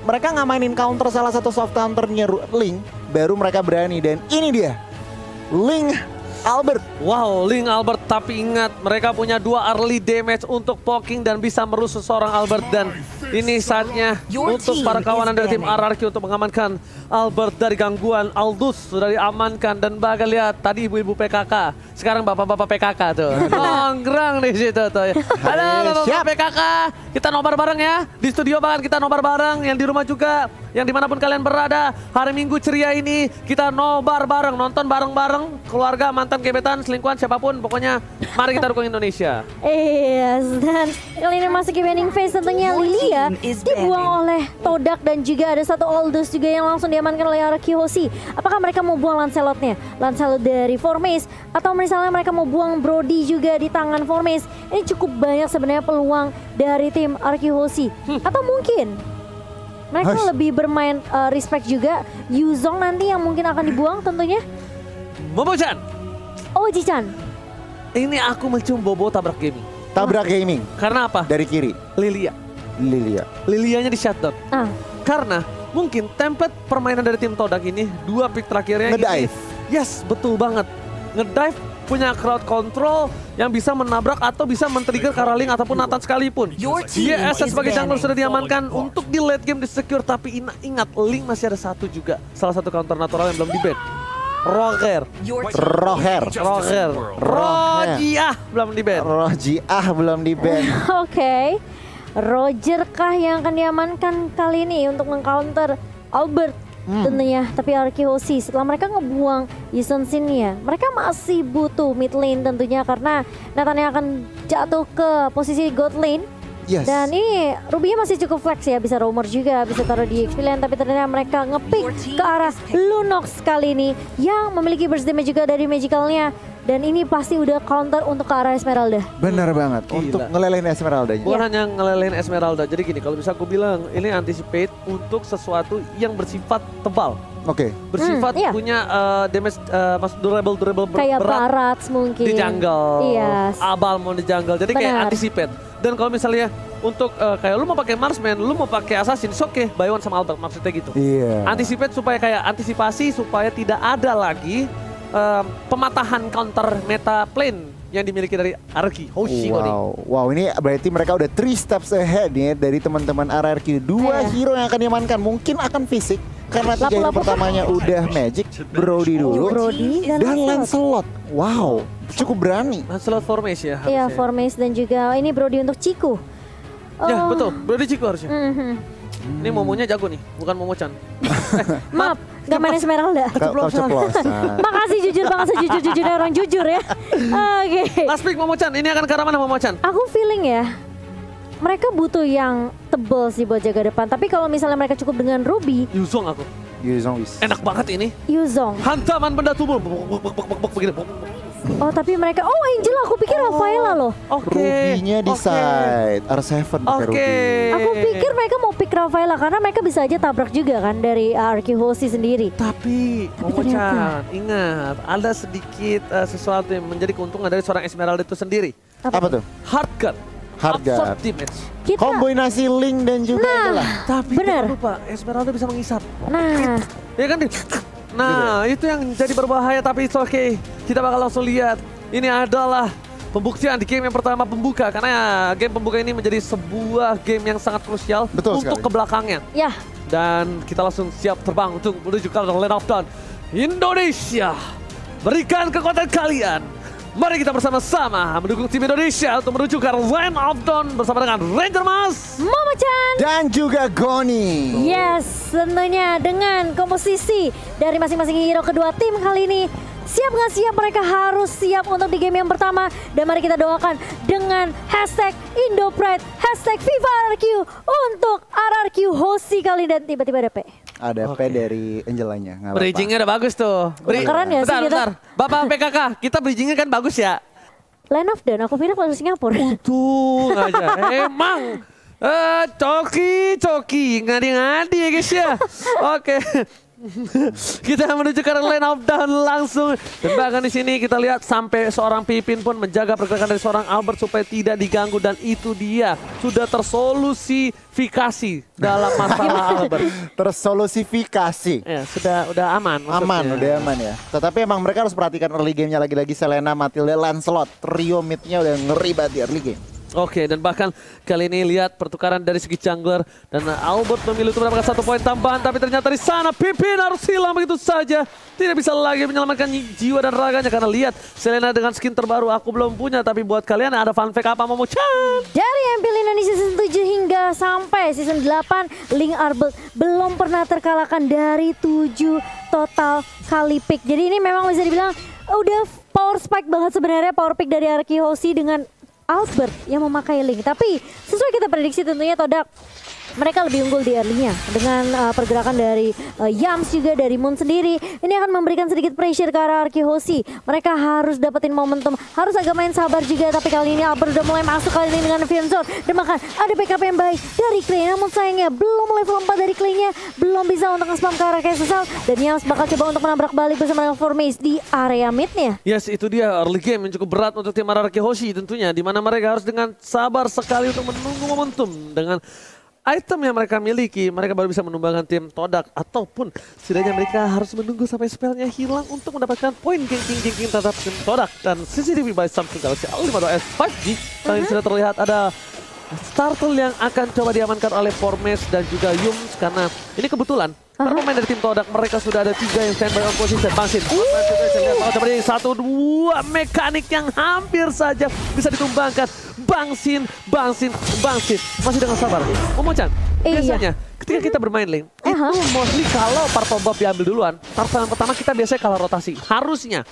mereka nggak mainin counter salah satu soft counternya Ling, baru mereka berani. Dan ini dia, Ling Albert. Wow, Ling Albert, tapi ingat mereka punya 2 early damage untuk poking dan bisa merusuh seorang Albert. Dan ini saatnya untuk para kawanan dari tim RRQ untuk mengamankan Albert dari gangguan. Aldous sudah diamankan dan bakal lihat tadi ibu-ibu PKK, sekarang bapak-bapak PKK tuh nongkrong di situ tuh. Halo bapak PKK, kita nobar bareng ya di studio, bahkan kita nobar bareng yang di rumah juga, yang dimanapun kalian berada. Hari Minggu ceria ini kita nobar bareng, nonton bareng-bareng, keluarga, mantan, gebetan, selingkuhan, siapapun, pokoknya mari kita dukung Indonesia. Yes, dan kali ini masuk ke banning phase tentunya Lilia dibuang oleh Todak dan juga ada satu Aldous juga yang langsung diamankan oleh RRQ Hoshi. Apakah mereka mau buang Lancelotnya? Lancelot dari Formace, atau misalnya mereka mau buang Brody juga di tangan Formace? Ini cukup banyak sebenarnya peluang dari tim RRQ Hoshi. Atau mungkin mereka lebih bermain respect juga. Yuzong nanti yang mungkin akan dibuang tentunya. Momo-chan. Oh, Ji-chan. Ini aku mencium bobo tabrak gaming. Tabrak gaming. Karena apa? Dari kiri. Lilia. Lilianya di shutdown. Karena mungkin template permainan dari tim Todak ini 2 pick terakhirnya Ngedive. Yes, betul banget. Ngedive, punya crowd control yang bisa menabrak atau bisa men-trigger Karaling ataupun Nathan sekalipun. Dia SS sebagai jungler sudah diamankan untuk di late game di secure, tapi ingat Ling masih ada satu juga, salah satu counter natural yang belum di-ban. Roger. Rojiah belum di-ban. Rojiah belum di-ban. Oke. Roger kah yang akan diamankan kali ini untuk meng-counter Albert tentunya. Tapi RRQ Hoshi setelah mereka ngebuang Yison Sin ya, mereka masih butuh mid lane tentunya, karena Nathan yang akan jatuh ke posisi god lane. Yes. Dan ini Ruby-nya masih cukup flex ya, bisa roamer juga, bisa taruh di XP lane, tapi ternyata mereka nge-pick ke arah Lunox kali ini yang memiliki burst damage juga dari magicalnya. Dan ini pasti udah counter untuk ke arah Esmeralda. Benar banget, Gila. untuk ngelelehin Esmeraldanya. Bukan hanya ngelelehin Esmeralda. Jadi gini, kalau bisa aku bilang ini anticipate untuk sesuatu yang bersifat tebal. Oke. Bersifat iya. punya damage, durable Kayak berat Barats mungkin. di jungle. Iya. Abal mau di jungle. Jadi kayak Benar. anticipate. Dan kalau misalnya untuk kayak lu mau pakai Marksman, lu mau pakai Assassin, oke, buy one sama Albert, maksudnya gitu. Iya. Anticipate supaya kayak antisipasi supaya tidak ada lagi pematahan counter meta plane yang dimiliki dari RRQ Hoshi. Wow, ini berarti mereka udah 3 steps ahead nih dari teman-teman RRQ. 2 hero yang akan diamankan mungkin akan fisik karena 3 hero pertamanya udah magic. Brody dulu Brody dan Lancelot. Wow, cukup berani. Lancelot Formace ya. Iya, harusnya. Formace dan juga ini Brody untuk Ciku. Ya Oh. betul, Brody Chico harusnya. Ini Momonya jago nih, bukan Momo-chan. Maaf, gak main Esmeralda. Keceplosan. Makasih jujur banget, sejujur-jujurnya orang jujur ya. Oke. Last pick Momo-chan, ini akan ke arah mana Momo-chan? Aku feeling ya, mereka butuh yang tebel sih buat jaga depan. Tapi kalau misalnya mereka cukup dengan Ruby, Yuzong aku. Enak banget ini. Yuzong. Hantaman benda tubuh. Begini. Oh tapi mereka, oh Angel aku pikir Rafaela loh. Ruby-nya di side. R7 pakai Ruby. Aku pikir mereka mau pick Rafaela karena mereka bisa aja tabrak juga kan dari RRQ Hoshi sendiri. Tapi Momo-chan, ingat ada sedikit sesuatu yang menjadi keuntungan dari seorang Esmeralda itu sendiri. Apa tuh? Hard gun. Hard gun. Absorb damage. Kita, Kombinasi Link dan juga itulah. Tapi bener. jangan lupa Esmeralda bisa mengisap. nah Ya kan? Nah, itu yang jadi berbahaya, tapi it's okay. Kita bakal langsung lihat. Ini adalah pembuktian di game yang pertama pembuka. Karena game pembuka ini menjadi sebuah game yang sangat krusial Betul untuk sekali. ke belakangnya. ya Dan kita langsung siap terbang untuk menuju ke Land of Dawn. Indonesia, berikan kekuatan kalian. Mari kita bersama-sama mendukung tim Indonesia untuk menuju ke Land of Dawn bersama dengan Ranger Mas, Momo-chan. Dan juga Goni. Yes, tentunya dengan komposisi dari masing-masing hero kedua tim kali ini. Siap nggak siap, mereka harus siap untuk di game yang pertama. Dan mari kita doakan dengan hashtag IndoPride, hashtag Viva RRQ untuk RRQ Hoshi kali dan tiba-tiba ada P. Ada P dari Angelanya. Nggak apa-apa. bridgingnya udah bagus tuh. Keren ya sih kita. Bentar. Bapak PKK, kita bridgingnya kan bagus ya. Land of Dawn, aku pikir masuk Singapura. Untung aja. Emang. Coki, ngadi-ngadi ya guys ya. Oke. Kita menuju ke line of down langsung. Dan bahkan di sini kita lihat sampai seorang Pipin pun menjaga pergerakan dari seorang Albert supaya tidak diganggu. Dan itu dia sudah tersolusifikasi dalam masalah Albert. Tersolusifikasi. Ya, udah aman. Aman, udah aman ya. Tetapi emang mereka harus perhatikan early game-nya lagi-lagi. Selena, Matilda, Lancelot. Trio mid-nya udah ngeri banget di early game. Oke, dan bahkan kali ini lihat pertukaran dari segi jungler dan Albert memilih untuk mendapatkan 1 poin tambahan, tapi ternyata di sana Pipin harus hilang begitu saja. Tidak bisa lagi menyelamatkan jiwa dan raganya karena lihat Selena dengan skin terbaru aku belum punya, tapi buat kalian ada fun fact apa Momo-chan? Dari MP Lina di season 7 hingga sampai season 8, Link Albert belum pernah terkalahkan dari 7 total kali pick. Jadi ini memang bisa dibilang udah power spike banget sebenarnya power pick dari RRQ Hoshi dengan Albert yang memakai Link. Tapi sesuai kita prediksi tentunya Todak mereka lebih unggul di early-nya dengan pergerakan dari Yams juga dari Moon sendiri. Ini akan memberikan sedikit pressure ke arah RRQ Hoshi. Mereka harus dapetin momentum, harus agak main sabar juga. Tapi kali ini Albert udah mulai masuk kali ini dengan Fion Zone. Dan bahkan ada backup yang baik dari Clay. Namun sayangnya belum level 4 dari Clay-nya, belum bisa untuk nge-spam ke arah Kesal. Dan Yams bakal coba untuk menabrak balik bersama dengan Formace di area mid-nya. Yes, itu dia early game yang cukup berat untuk tim RRQ Hoshi tentunya. Dimana mereka harus dengan sabar sekali untuk menunggu momentum. Dengan item yang mereka miliki, mereka baru bisa menumbangkan tim Todak. Ataupun setidaknya mereka harus menunggu sampai spellnya hilang untuk mendapatkan poin king terhadap tim Todak. Dan CCTV by Samsung Galaxy A52s 5G. Kali ini sudah terlihat ada Startle yang akan coba diamankan oleh Formace dan juga Yums. Karena ini kebetulan para pemain dari tim Todak mereka sudah ada 3 yang standby on position. Bangsin. Coba ini 1-2 mekanik yang hampir saja bisa ditumbangkan. Bangsin. Masih dengan sabar. Momo-chan, biasanya ketika kita bermain Link, itu mostly kalau Purple Buff diambil duluan, targetan pertama kita biasanya kalah rotasi. Harusnya.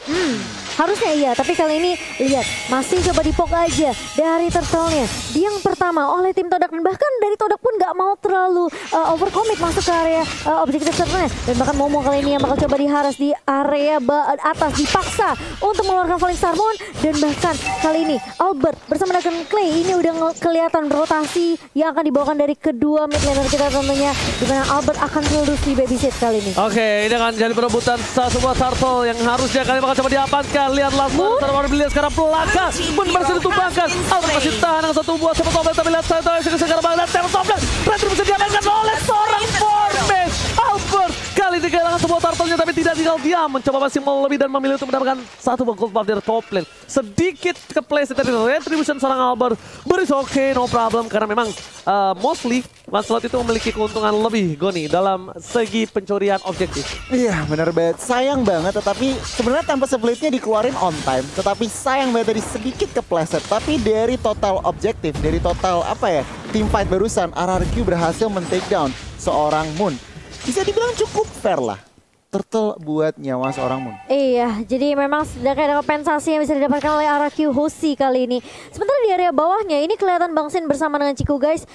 Harusnya iya, tapi kali ini lihat masih coba dipok aja dari turtle-nya. Yang pertama oleh tim Todak dan bahkan dari Todak pun nggak mau terlalu overcommit masuk ke area objektif turtle-nya. Dan bahkan Momo kali ini yang bakal coba diharas di area atas dipaksa untuk mengeluarkan Falling Star Moon. Dan bahkan kali ini Albert bersama dengan Clay ini udah kelihatan rotasi yang akan dibawakan dari kedua mid laner kita tentunya, di mana Albert akan terus di babysit kali ini. Oke, ini akan jadi perebutan sebuah turtle yang harusnya kali bakal coba diamankan. Lihatlah Sarwar Bilias sekarang pelaka pun berhasil ditumbangkan. Albert masih tahan dengan 1 buah Seven Toplet, tapi lihat saya sekarang banget Seven Toplet berhasil bisa diamankan oleh seorang Formace. Albert kali ini kehilangan sebuah turtle-nya, tapi tidak tinggal diam, mencoba masih mau lebih dan memilih untuk mendapatkan 1 buah gold buff dari top lane. Sedikit kepleset dari retribution seorang Albert, but it's okay, no problem, karena memang mostly Lancelot itu memiliki keuntungan lebih Goni dalam segi pencurian objektif. Iya benar banget, sayang banget, tetapi sebenarnya tanpa splitnya dikeluarin on time, tetapi sayang banget tadi sedikit kepleset. Tapi dari total objektif, dari total team fight barusan, RRQ berhasil men-take down seorang Moon. Bisa dibilang cukup fair lah. Turtle buat nyawa seorang Moon. Iya, jadi memang sudah kayak ada kompensasi yang bisa didapatkan oleh RRQ Hoshi kali ini. Sementara di area bawahnya ini kelihatan Bangsin bersama dengan Ciku guys.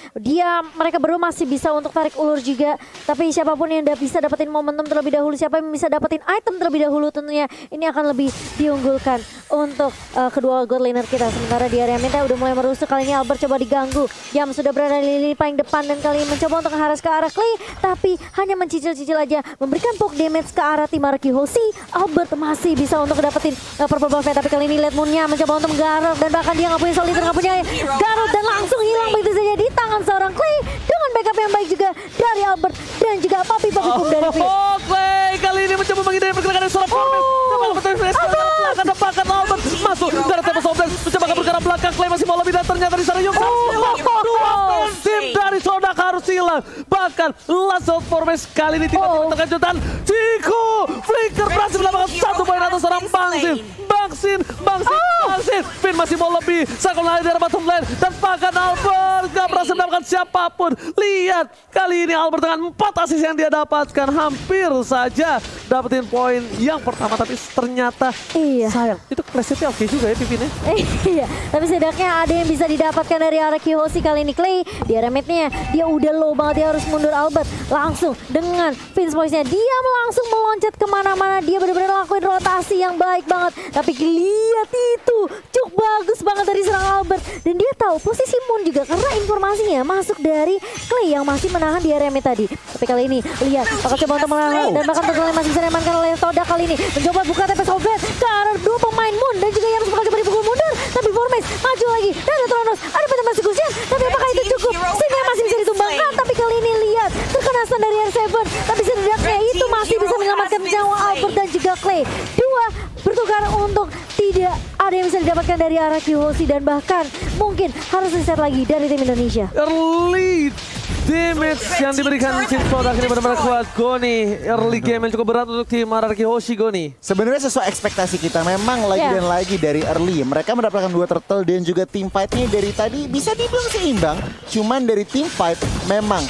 Mereka berdua masih bisa untuk tarik ulur juga. Tapi siapapun yang bisa dapetin momentum terlebih dahulu, siapa yang bisa dapetin item terlebih dahulu tentunya ini akan lebih diunggulkan untuk kedua god laner kita. Sementara di area mid udah mulai merusuk, kali ini Albert coba diganggu. Yam sudah berada di lini paling depan dan kali ini mencoba untuk mengharas ke arah Clay. Tapi hanya mencicil-cicil aja, memberikan poke damage ke arah tim RRQ Hoshi. Albert masih bisa untuk dapetin purple buff, tapi kali ini Led Moon-nya mencoba untuk menggaruk dan bahkan dia nggak punya soliter, nggak punya garuk dan langsung hilang begitu saja di tangan seorang Clay dengan backup yang baik juga dari Albert dan juga papi pum dari Finn. Clay kali ini mencoba menghindari pergerakan dari seorang Formace. Ada bakat Albert masuk dari tembok Softland, mencoba kabur ke arah belakang. Clay masih mau lebih dan ternyata di sana Yums hilang. Dua tim dari Todak harus hilang. Bahkan Lancelot Formace kali ini tiba-tiba terkejutan. Ciku Flicker berhasil mendapatkan 1 poin atas seorang Bangsin. Finn masih mau lebih. Sakon lari dari bottom lane dan bahkan Albert gak berhasil mendapatkan siapapun. Lihat kali ini Albert dengan 4 assist yang dia dapatkan, hampir saja dapetin poin yang pertama, tapi ternyata sayang. Itu presetnya oke juga ya Pipin ya. Iya, tapi setidaknya ada yang bisa didapatkan dari RRQ Hoshi kali ini. Clay di area mid-nya dia udah low banget, dia harus mundur. Albert langsung dengan Vince Voice-nya dia langsung meloncat kemana-mana, dia benar-benar lakuin rotasi yang baik banget. Tapi lihat itu cukup bagus banget dari serang Albert, dan dia tahu posisi Moon juga karena informasinya masuk dari Clay yang masih menahan di area mid tadi. Tapi kali ini lihat bakal coba untuk menahan, dan bahkan tentunya masih bisa diamankan oleh Todak kali ini mencoba buka TP Sobet ke arah dua pemain Moon, dan juga yang bakal coba dipukul mundur. Tapi Vormex maju lagi, dan ada Tronos, ada Peter Persekusian, tapi apakah itu cukup sehingga masih bisa ditumbangkan? Tapi kali ini lihat terkena stun dari R7, tapi setidaknya itu masih bisa menyelamatkan nyawa Albert dan juga Clay. Dua bertukar untuk tidak ada yang bisa didapatkan dari RRQ Hoshi, dan bahkan mungkin harus reset lagi dari tim Indonesia. Early damage yang diberikan tim Todak ini benar-benar kuat. Goni, early game yang cukup berat untuk tim RRQ Hoshi. Goni. Sebenarnya sesuai ekspektasi kita, memang lagi dan lagi dari early. Mereka mendapatkan 2 turtle dan juga team fight-nya dari tadi bisa dibilang seimbang. Cuman dari team fight memang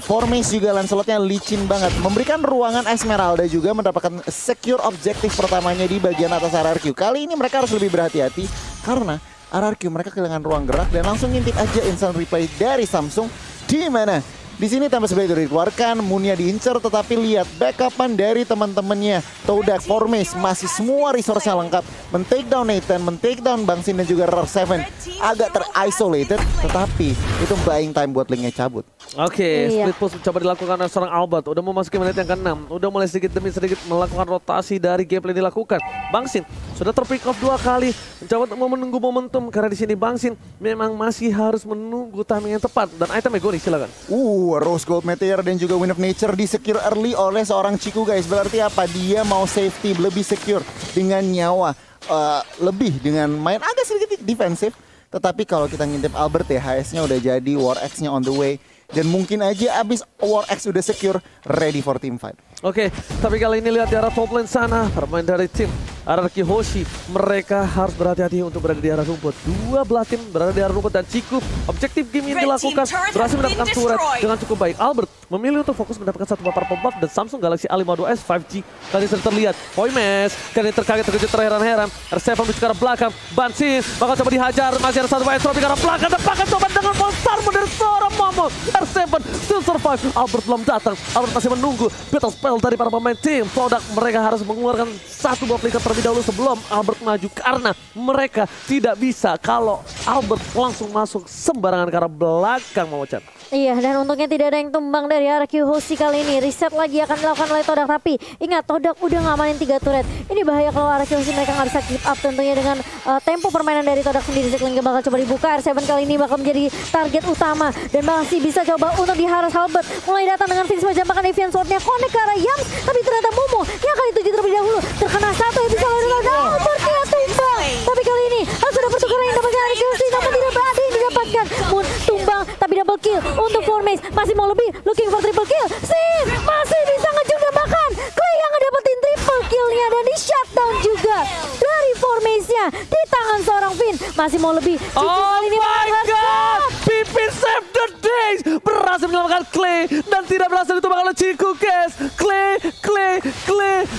Vormex juga Lancelotnya licin banget, memberikan ruangan Esmeralda juga mendapatkan secure objektif pertamanya di bagian atas RRQ. Kali ini mereka harus lebih berhati-hati karena RRQ mereka kehilangan ruang gerak dan langsung ngintip aja instant replay dari Samsung, di mana di sini Tempest Blade dikeluarkan, Moonnya diincer, tetapi lihat backupan dari teman-temannya. Todak, Vormex masih semua resource-nya lengkap. Men-take down Nathan, men-take down Bangsin dan juga RR7 agak ter-isolated, tetapi itu buying time buat Link-nya cabut. Oke, split push coba dilakukan oleh seorang Albert. Udah memasuki menit yang ke-6. Udah mulai sedikit demi sedikit melakukan rotasi dari gameplay dilakukan. Bangsin sudah terpick off 2 kali. Mencoba untuk menunggu momentum karena di sini Bangsin memang masih harus menunggu timing yang tepat. Dan itemnya Goni, silakan. Rose Gold Meteor dan juga Wind of Nature di secure early oleh seorang Chiku guys. Berarti apa? Dia mau safety lebih secure dengan nyawa. Lebih dengan main agak sedikit defensif. Tetapi kalau kita ngintip Albert ya, HS-nya udah jadi, War X-nya on the way. Dan mungkin aja abis War X udah secure, ready for team fight. Oke, tapi kali ini lihat di arah top lane sana, permain dari tim RRQ Hoshi, mereka harus berhati-hati untuk berada di arah rumput. 2 belah tim berada di arah rumput dan cukup objektif game yang dilakukan berhasil mendapatkan turret dengan cukup baik. Albert memilih untuk fokus mendapatkan 1 papar pop-up dan Samsung Galaxy A52s 5G kali sudah terlihat. Voimes kali ini terkaget terkejut terheran-heran. R7 menuju ke arah belakang, Bangsin bakal coba dihajar, masih ada 1 entropy ke arah belakang dan pakai coba dengan monster dari seorang Momo. R7 still survive, Albert belum datang, Albert masih menunggu battle spell dari para pemain tim Todak. Mereka harus mengeluarkan 1 buah flicker terlebih dahulu sebelum Albert maju, karena mereka tidak bisa kalau Albert langsung masuk sembarangan ke arah belakang, Momochan. Iya, dan untungnya tidak ada yang tumbang dari RRQ Hoshi kali ini. Reset lagi akan dilakukan oleh Todak, tapi ingat Todak udah ngamanin 3 turret. Ini bahaya kalau RRQ Hoshi mereka nggak bisa keep up tentunya dengan tempo permainan dari Todak sendiri. Zekling bakal coba dibuka, R7 kali ini bakal menjadi target utama dan masih bisa coba untuk diharas. Albert mulai datang dengan Vince menjambakkan Evian Sword-nya, connect ke arah Yams, tapi ternyata Momo yang kali tujuh terlebih dahulu terkena 1 yang bisa lalu Albert-nya tumbang. Tapi kali ini harus ada pertukaran yang dapatkan RRQ Hoshi, namun tidak ada yang didapatkan. Moon tumbang, tapi double kill untuk Vormex, masih mau lebih, looking for triple kill. Sin masih bisa ngejung dan bahkan Clay yang ngedapetin triple killnya dan di shutdown juga dari Vormex-nya di tangan seorang Vin. Masih mau lebih. Oh my god, Pipin save the days, berhasil menyelamatkan Clay dan tidak berhasil ditumbangkan oleh Chiku guys. Clay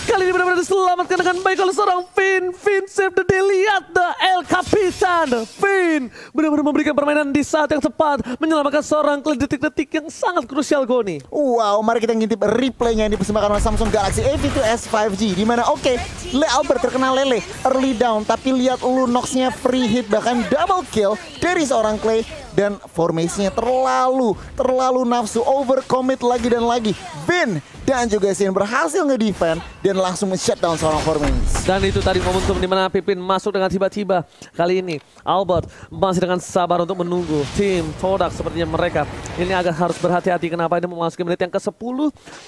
kali ini benar-benar diselamatkan dengan baik oleh seorang Vin save the day. Lihat the El Capitan, Vin benar-benar memberikan permainan di saat yang tepat, menyelamatkan seorang Clay detik-detik yang sangat krusial, Goni. Wow, mari kita ngintip replaynya yang dipersembahkan oleh Samsung Galaxy A52s 5G, di mana Albert terkena lele early down, tapi lihat Lunox-nya free hit, bahkan double kill dari seorang Clay. Dan formasinya terlalu nafsu, overcommit lagi dan lagi. Vin dan juga Sin berhasil ngedefend dan langsung men-shutdown seorang Vormex. Dan itu tadi momentum di mana Pipin masuk dengan tiba-tiba. Kali ini Albert masih dengan sabar untuk menunggu tim Todak. Sepertinya mereka ini agak harus berhati-hati. Kenapa ini memasuki menit yang ke-10.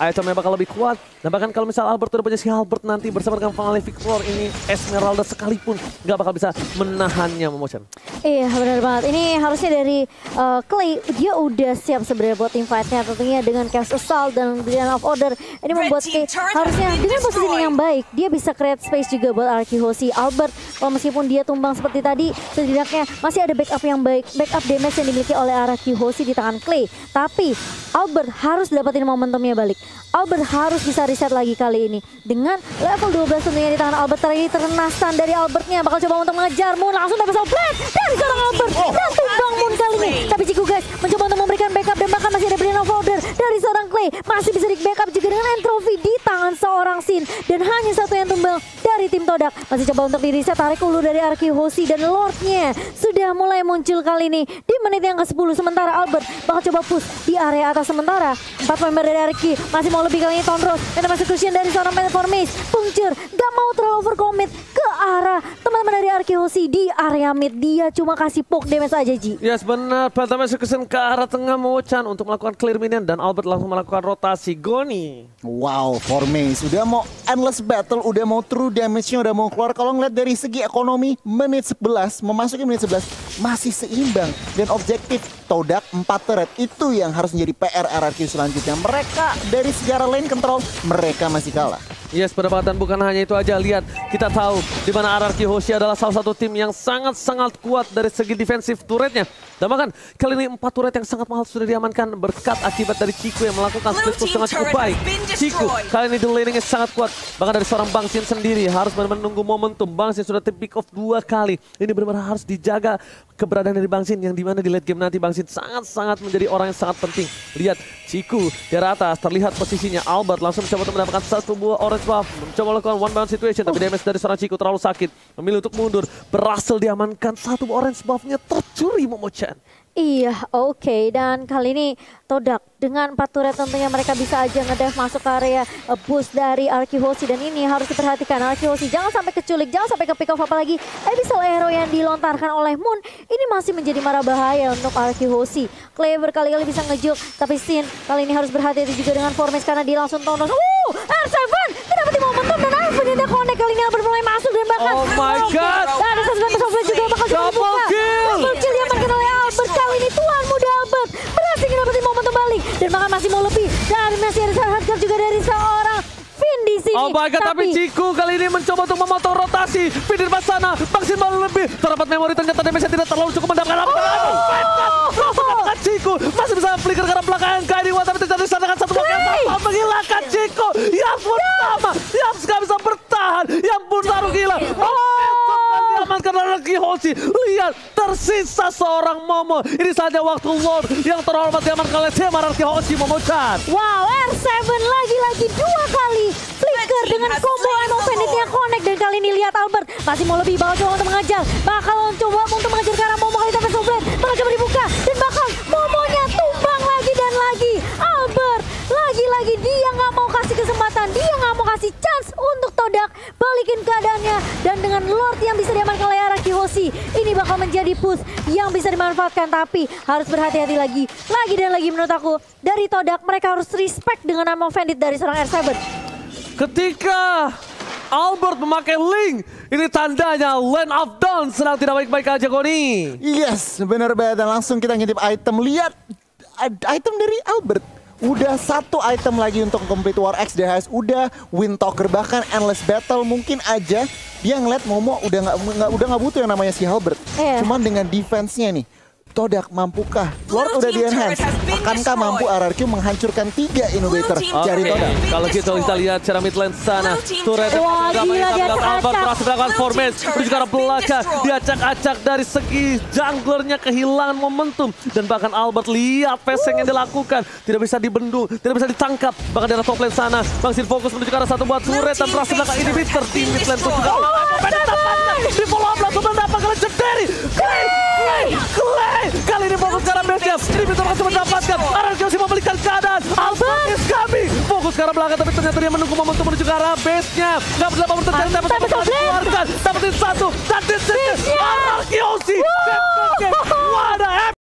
Itemnya bakal lebih kuat. Dan bahkan kalau misal Albert udah punya si Albert nanti bersama dengan Finale Victor, ini Esmeralda sekalipun gak bakal bisa menahannya, Momochan. Iya benar banget. Ini harusnya dari dari Clay, dia udah siap sebenarnya buat team fight-nya. Tentunya dengan Chaos Assault dan Guardian of Order, ini membuat Clay harusnya dengan posisi yang baik, dia bisa create space juga buat RQ Hoshi. Albert, meskipun dia tumbang seperti tadi, setidaknya masih ada backup yang baik, backup damage yang dimiliki oleh RQ Hoshi di tangan Clay. Tapi Albert harus dapetin momentumnya balik. Albert harus bisa reset lagi kali ini. Dengan level 12 tentunya di tangan Albert tadi, terkena stun dari Albertnya. Bakal coba untuk mengejar Moon, langsung dapat soul blade dari seorang Albert. Dan tumbang Moon kali ini. Tapi Ciku guys mencoba untuk memberikan backup dan bahkan masih ada Guardian of Order dari seorang Clay. Masih bisa di backup juga dengan entropy di tangan seorang Sin. Dan hanya satu yang tumbang dari tim Todak. Masih coba untuk di reset, tarik ulu dari RQ Hoshi dan Lordnya sudah mulai muncul kali ini di menit yang ke-10. Sementara Albert bakal coba push di area atas sementara. 4 member dari RQ masih mau lebih kali ini Tonros. Dan masih cushion dari seorang Metamorphosis. Puncture gak mau terlalu overcommit ke arah teman-teman dari RQ Hoshi di area mid. Dia cuma kasih poke damage aja, Ji. Yes, benar. Pertama cushion ke arah tengah Mo-chan untuk melakukan clear minion dan Albert langsung melakukan rotasi. Goni. Wow, Formace udah mau endless battle, udah mau true damage-nya udah mau keluar. Kalau ngeliat dari segi ekonomi, menit 11, memasuki menit 11 masih seimbang. Dan objektif Todak 4 turret itu yang harus menjadi PR RRQ selanjutnya. Mereka dari sejarah lane control, mereka masih kalah. Yes, pendapatan bukan hanya itu aja. Lihat, kita tahu di mana RRQ Hoshi adalah salah satu tim yang sangat-sangat kuat dari segi defensif turretnya. Dan bahkan kali ini 4 turret yang sangat mahal sudah diamankan berkat akibat dari Ciku yang melakukan split push dengan cukup baik. Ciku kali ini the laningnya sangat kuat. Bahkan dari seorang Bang Sin sendiri harus benar-benar menunggu momentum. Bang Sin sudah pick off 2 kali. Ini benar-benar harus dijaga keberadaan dari Bang Sin yang dimana di late game nanti Bang Sin sangat-sangat menjadi orang yang sangat penting. Lihat, Ciku di atas terlihat posisinya. Albert langsung mencoba untuk mendapatkan satu buah orange buff, mencoba melakukan one bound situation, tapi damage dari seorang Ciku terlalu sakit. Memilih untuk mundur, berhasil diamankan satu orange buffnya tercuri Momo-chan. Iya, oke. Dan kali ini Todak dengan 4 turret tentunya mereka bisa aja ngedive masuk ke area boost dari RQ Hoshi. Dan ini harus diperhatikan, RQ Hoshi jangan sampai keculik, jangan sampai ke pick off, apalagi abyssal arrow yang dilontarkan oleh Moon ini masih menjadi marah bahaya untuk RQ Hoshi. Clay berkali-kali bisa ngejuk, tapi Sin kali ini harus berhati-hati juga dengan Formace karena dia langsung tonton. R7 mendapati momentum dan Ivan yang connect kali ini Albert mulai masuk dan bahkan oh my god, dan ada juga bakal coba double kill. Double kill diamankan oleh Albert kali ini. Tuan muda Albert berhasil mendapati momentum balik dan bahkan masih mau lebih, dan masih ada hardcore juga dari seorang Finn di sini. Oh my god, tapi Ciku kali ini mencoba untuk memotong rotasi. Finn di depan sana, Bangsin baru lebih. Terdapat memori, ternyata damage tidak terlalu cukup mendapatkan apa. Mendapatkan Ciku, masih bisa flicker ke arah belakang Guiding One, tapi terjadi disadangkan satu blok yang sama menghilangkan Ciku. Yang pun sama, yang gak bisa bertahan, yang pun taruh gila. Diamankan RRQ Hoshi. Lihat, tersisa seorang Momo. Ini saja waktu Lord yang terhormat diamankan oleh tim RRQ Hoshi, Momo-chan. Wow, R7 lagi-lagi 2 kali flicker dengan combo Emo Banditnya connect. Dan kali ini lihat Albert masih mau lebih, bakal coba untuk mengejar, bakal coba untuk mengejar ke arah Momo kali tapi soul blade bakal coba dibuka dan bakal Momonya tumbang lagi dan lagi. Albert lagi-lagi dia nggak mau kasih kesempatan, dia nggak mau kasih chance untuk Todak balikin keadaannya. Dan dengan Lord yang bisa diamankan oleh RRQ Hoshi, ini bakal menjadi push yang bisa dimanfaatkan, tapi harus berhati-hati lagi dan lagi menurut aku. Dari Todak mereka harus respect dengan nama Bandit dari seorang R7. Ketika Albert memakai Link, ini tandanya Land of Dawn sedang tidak baik-baik aja, Goni. Yes, benar banget. Dan langsung kita ngintip item. Lihat item dari Albert. Udah 1 item lagi untuk complete War X DHS. Udah Windtalker, bahkan Endless Battle. Mungkin aja dia ngeliat Momo udah nggak butuh yang namanya si Albert. Cuman dengan defense-nya nih, Todak mampukah? Lord udah di enhance. Akankah mampu RRQ menghancurkan 3 innovator dari Todak? Kalau gitu kita lihat cara mid lane sana. Turret Albert berhasil melakukan formation menuju ke arah belakang. Diacak-acak dari segi junglernya, kehilangan momentum. Dan bahkan Albert lihat passing yang dilakukan. Tidak bisa dibendung, tidak bisa ditangkap. Bahkan dari top lane sana, Bangsin fokus menuju ke arah satu buat turret dan berhasil melakukan inhibitor. Di mid lane pun juga di follow up langsung mendapatkan legendary. Clay! Kali ini fokus ke arah base-nya. Ini bisa langsung mendapatkan. RRQ Hoshi membalikan keadaan. Albert is coming. Fokus ke arah belakang, tapi ternyata dia menunggu momentum menuju ke arah base-nya. Gak berapa momentum terjadi, tapi dikeluarkan. Dapetin 1. Dan di sini RRQ Hoshi.